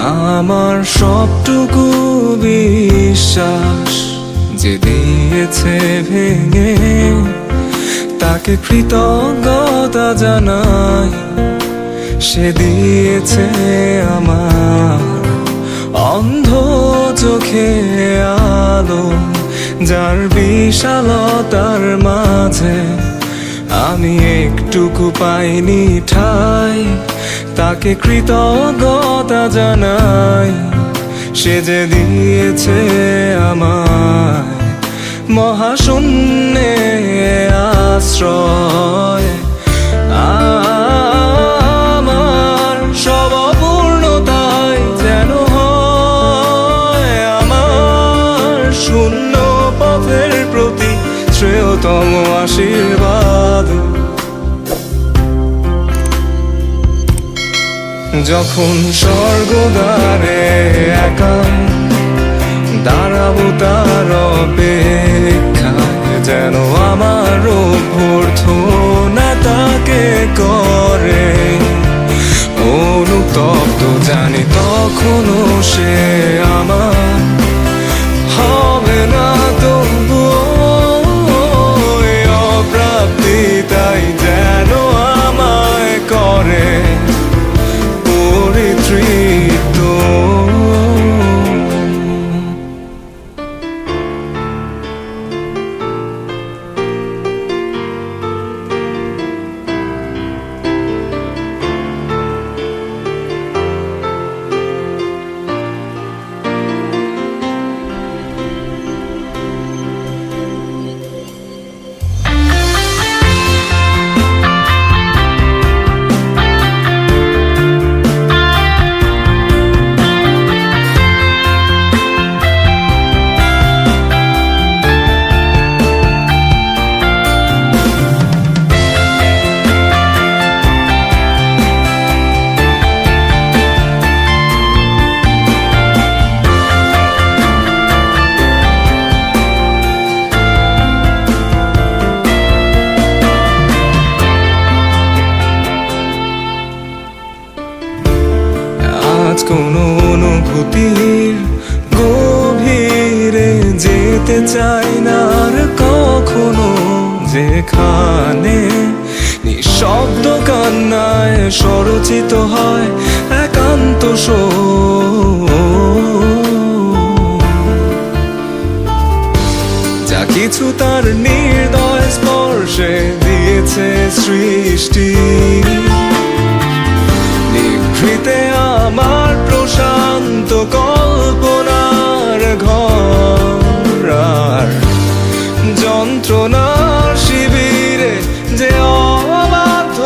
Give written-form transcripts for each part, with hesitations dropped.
আমার সবটুকু বিশ্বাস যে দিয়েছে ভেঙে, তাকে কৃতজ্ঞতা জানাই। সে দিয়েছে আমার অন্ধ চোখে আলো, যার বিশালতার মাঝে আমি একটুকু পাইনি ঠাই। তাকে কৃতজ্ঞতা জানাই, সে যে দিয়েছে আমায় মহাশূন্যে আশ্রয়। আমার সব অপূর্ণতায় যেন হয় আমার শূন্য পথের প্রতি শ্রেয়তম আশীর্বাদ। যখন স্বর্গদ্বারে একা দাঁড়াবো তার অপেক্ষায়, যেন আমার অভ্যর্থনা তাকে করে অনুতপ্ত। জানি তখনও সে আমার হবে না তবুও অপ্রাপ্তি, তাই যেন আমায় করে পরিতৃপ্ত। কোনো অনুভূতির গভীরে যেতে চাই না আর কখনো, যেখানে নিঃশব্দ কান্নায় স্বরচিত হয় একান্ত যা কিছু তার নির্দয় স্পর্শে দিয়েছে সৃষ্টি। নিভৃতে আমার প্রশান্ত কল্পনার ঘর, আর যন্ত্রণার শিবিরে যে অবাধ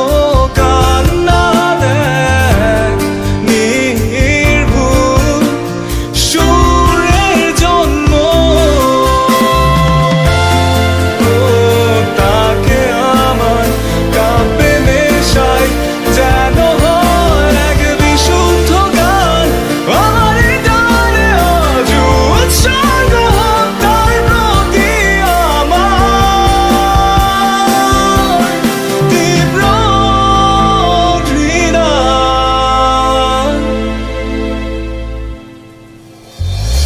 কান্না দেয় নির্ভুল সুরের জন্ম। তাকে আমার কাব্যে মেশাই যেন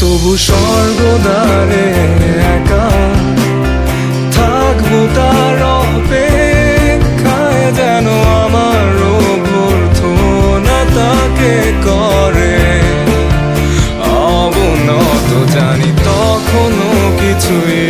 তবু স্বর্গদ্বারে একা থাকবো তার অপেক্ষায়, যেন আমার অভ্যর্থনা তাকে করে অবনত। জানি তখনও কিছুই